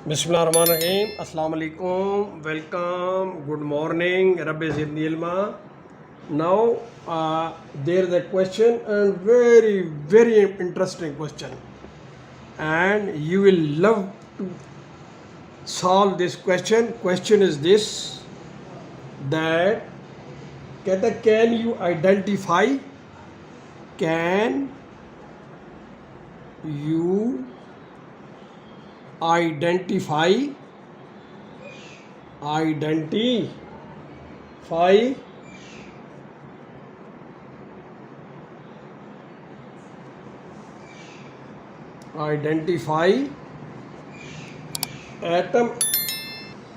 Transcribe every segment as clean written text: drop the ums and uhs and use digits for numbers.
बिस्मिल्लाहिर्रहमानिर्रहीम, अस्सलाम वालेकुम, वेलकम, गुड मॉर्निंग, रब्बि ज़िदनी इल्मा. Now there is a question, and very interesting question, and you will love to solve this question. Question is this, that कहता है can you identify identify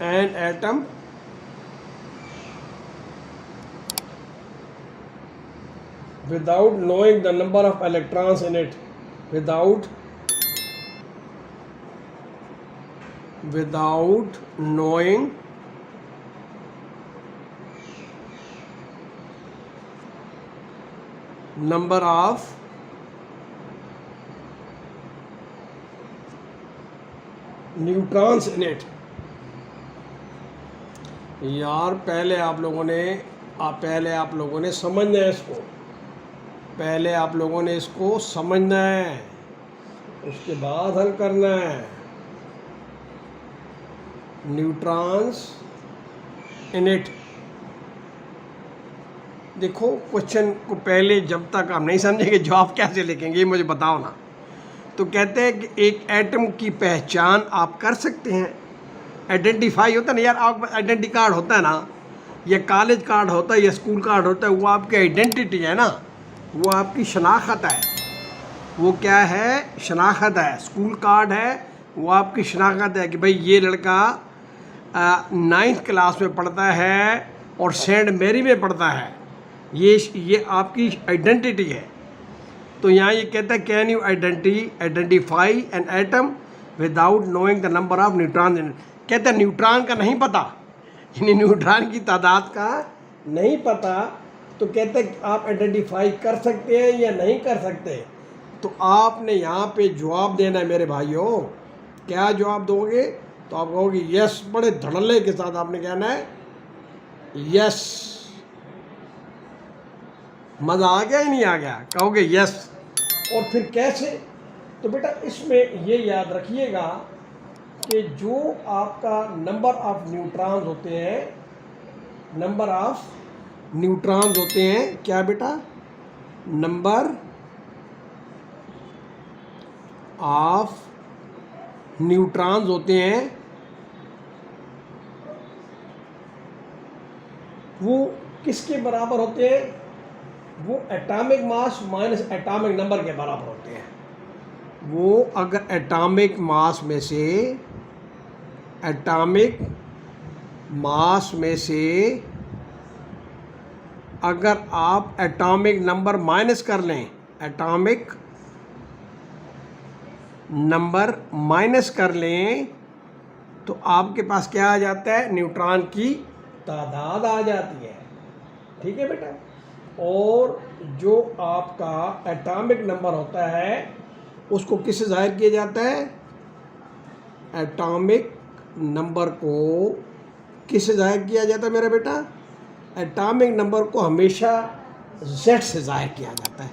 an atom without knowing the number of electrons in it, without knowing number of neutrons in it. यार पहले आप लोगों ने समझना है इसको, पहले आप लोगों ने इसको समझना है, उसके बाद हल करना है. Neutrons in it. देखो क्वेश्चन को पहले जब तक आप नहीं समझेंगे जवाब कैसे लिखेंगे ये मुझे बताओ ना. तो कहते हैं कि एक एटम की पहचान आप कर सकते हैं. आइडेंटिफाई होता है ना यार, आपके पास आइडेंटिटी कार्ड होता है ना, या कॉलेज कार्ड होता है या स्कूल कार्ड होता है, वो आपकी आइडेंटिटी है ना, वो आपकी शनाख्त है. वो क्या है? शनाख्त है. स्कूल कार्ड है, वो आपकी शनाख्त है कि भाई ये लड़का 9th क्लास में पढ़ता है और सेंट मैरी में पढ़ता है. ये आपकी आइडेंटिटी है. तो यहाँ ये कहता है can you identify an atom without knowing the number of neutron. कहता है न्यूट्रॉन का नहीं पता, यानी न्यूट्रॉन की तादाद का नहीं पता. तो कहते हैं आप आइडेंटिफाई कर सकते हैं या नहीं कर सकते. तो आपने यहाँ पे जवाब देना है मेरे भाइयों. क्या जवाब दोगे? तो आप कहोगे यस. बड़े धड़ल्ले के साथ आपने कहना है यस. मज़ा आ गया या नहीं आ गया? कहोगे यस. और फिर कैसे? तो बेटा इसमें ये याद रखिएगा कि जो आपका नंबर ऑफ न्यूट्रॉन्स होते हैं, नंबर ऑफ न्यूट्रॉन्स होते हैं, क्या बेटा? नंबर ऑफ न्यूट्रॉन्स होते हैं, वो किसके बराबर होते हैं? वो atomic mass minus atomic number के बराबर होते हैं. वो अगर एटॉमिक मास में से अगर आप एटॉमिक नंबर माइनस कर लें, एटॉमिक नंबर माइनस कर लें, तो आपके पास क्या आ जाता है? न्यूट्रॉन की तादाद आ जाती है. ठीक है बेटा. और जो आपका एटॉमिक नंबर होता है उसको किससे ज़ाहिर किया जाता है? एटॉमिक नंबर को किससे ज़ाहिर किया जाता है मेरा बेटा? एटॉमिक नंबर को हमेशा Z से ज़ाहिर किया जाता है.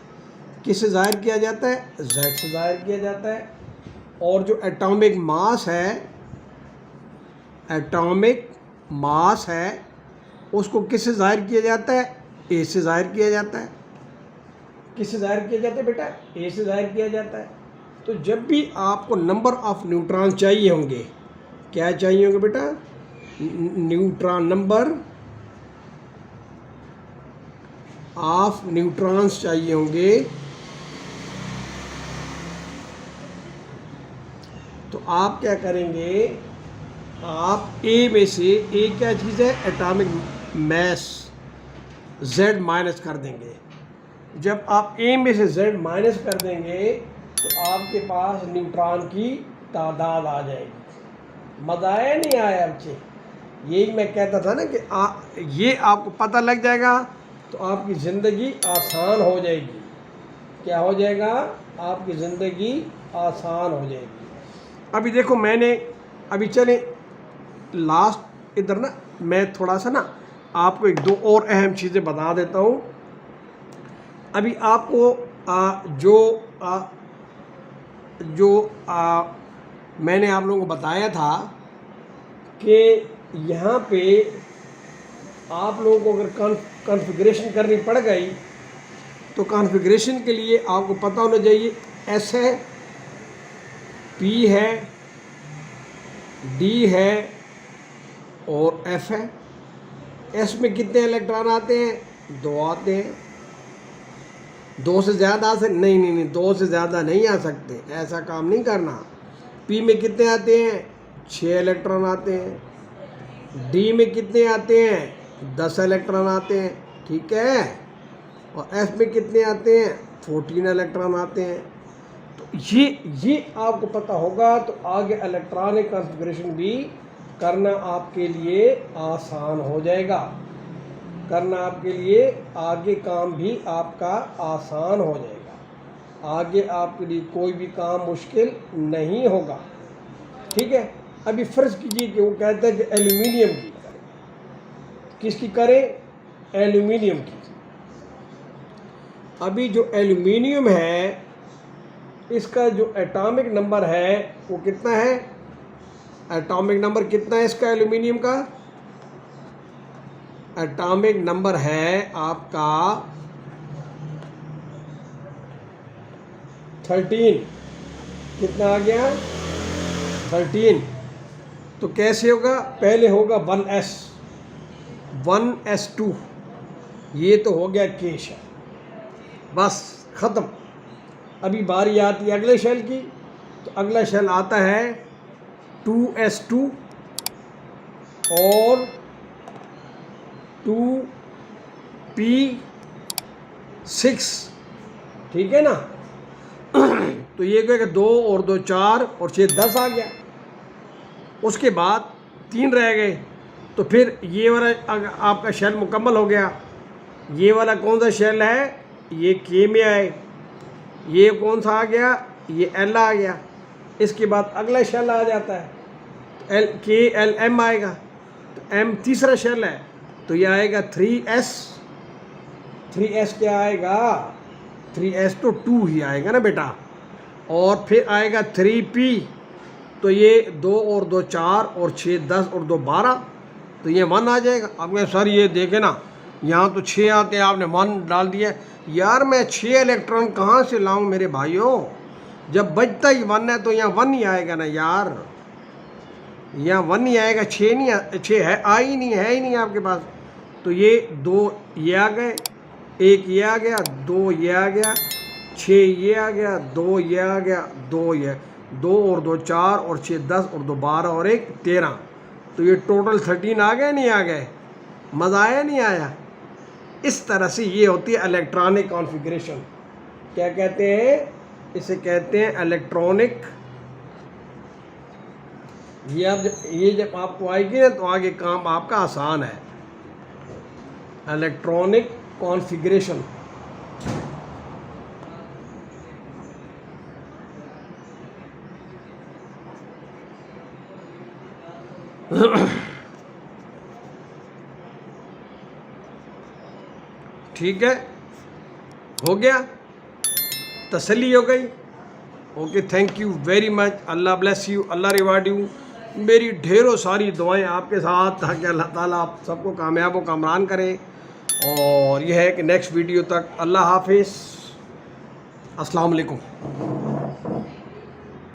किससे ज़ाहिर किया जाता है? Z से ज़ाहिर किया जाता है. और जो एटॉमिक मास है उसको किससे ज़ाहिर किया जाता है? ए से ज़ाहिर किया जाता है. किससे ज़ाहिर किया जाता है बेटा? ए से ज़ाहिर किया जाता है. तो जब भी आपको नंबर ऑफ न्यूट्रॉन चाहिए होंगे, क्या चाहिए होंगे बेटा? न्यूट्रॉन, नंबर ऑफ न्यूट्रॉन्स चाहिए होंगे. तो आप क्या करेंगे? आप ए में से, ए क्या चीज़ है? एटॉमिक मास, Z माइनस कर देंगे. जब आप ए में से Z माइनस कर देंगे तो आपके पास न्यूट्रॉन की तादाद आ जाएगी. मज़ा आया नहीं आया बच्चे? यही मैं कहता था ना कि ये आपको पता लग जाएगा तो आपकी ज़िंदगी आसान हो जाएगी. क्या हो जाएगा? आपकी ज़िंदगी आसान हो जाएगी. अभी देखो मैंने अभी चलें लास्ट इधर ना, मैं थोड़ा सा ना आपको एक दो और अहम चीज़ें बता देता हूँ। अभी आपको मैंने आप लोगों को बताया था कि यहाँ पे आप लोगों को अगर कॉन्फ़िगरेशन करनी पड़ गई तो कॉन्फ़िगरेशन के लिए आपको पता होना चाहिए एस है, पी है, डी है और एफ है। एस में कितने इलेक्ट्रॉन आते हैं? 2 आते हैं। 2 से ज़्यादा नहीं 2 से ज़्यादा नहीं आ सकते, ऐसा काम नहीं करना। पी में कितने आते हैं? 6 इलेक्ट्रॉन आते हैं। डी में कितने आते हैं? 10 इलेक्ट्रॉन आते हैं, ठीक है। और एफ में कितने आते हैं? 14 इलेक्ट्रॉन आते हैं। तो ये आपको पता होगा तो आगे इलेक्ट्रॉनिक कॉन्फ़िगरेशन भी करना आपके लिए आसान हो जाएगा। करना आपके लिए आगे काम भी आपका आसान हो जाएगा। आगे आपके लिए कोई भी काम मुश्किल नहीं होगा, ठीक है। अभी फ़र्ज़ कीजिए कि वो कहते हैं कि एल्यूमिनियम की करें। किसकी करें? एल्यूमिनियम की। अभी जो एल्यूमिनियम है इसका जो एटॉमिक नंबर है वो कितना है? एटॉमिक नंबर कितना है इसका एल्यूमिनियम का? एटॉमिक नंबर है आपका 13। कितना आ गया? 13। तो कैसे होगा? पहले होगा 1s, 1s2, ये तो हो गया केश, बस ख़त्म। अभी बारी आती है अगले शेल की, तो अगला शेल आता है 2s2 और 2p6, ठीक है ना। तो ये कहेगा 2 और 2 4 और 6 10 आ गया। उसके बाद 3 रह गए, तो फिर ये वाला आपका शेल मुकम्मल हो गया। ये वाला कौन सा शेल है? ये के में आए। ये कौन सा आ गया? ये एल आ गया। इसके बाद अगला शेल आ जाता है एल के एल एम आएगा, तो एम तीसरा शेल है, तो ये आएगा 3s। 3s क्या आएगा? 3s तो 2 ही आएगा ना बेटा। और फिर आएगा 3p, तो ये 2 और 2 4 और 6 10 और 2 12, तो ये 1 आ जाएगा। अब मैं सर ये देखे ना, यहाँ तो 6 आते हैं, आपने 1 डाल दिया। यार मैं 6 इलेक्ट्रॉन कहाँ से लाऊं मेरे भाइयों? जब बचता ही 1 है तो यहाँ 1 ही आएगा ना यार, यहाँ 1 ही आएगा, 6 नहीं 6 है ही नहीं आपके पास। तो ये 2 ये आ गए, 1 ये आ गया, 2 ये आ गया, 6 ये आ गया, 2 ये आ गया, 2 ये, 2 और 2 4 और 6 10 और 2 12 और 1 13, तो ये टोटल 13 आ गए नहीं आ गए? मज़ा आया नहीं आया? इस तरह से ये होती है इलेक्ट्रॉनिक कॉन्फ़िगरेशन। क्या कहते हैं इसे? कहते हैं इलेक्ट्रॉनिक। ये जब आपको आएगी ना तो आगे काम आपका आसान है। Electronic configuration. ठीक है, हो गया, तसल्ली हो गई। Okay, thank you very much. Allah bless you, Allah reward you. मेरी ढेरों सारी दुआएं आपके साथ, ताकि अल्लाह ताला आप सबको कामयाब व कामरान करे। और यह है कि नेक्स्ट वीडियो तक अल्लाह हाफिज़, अस्सलाम वालेकुम।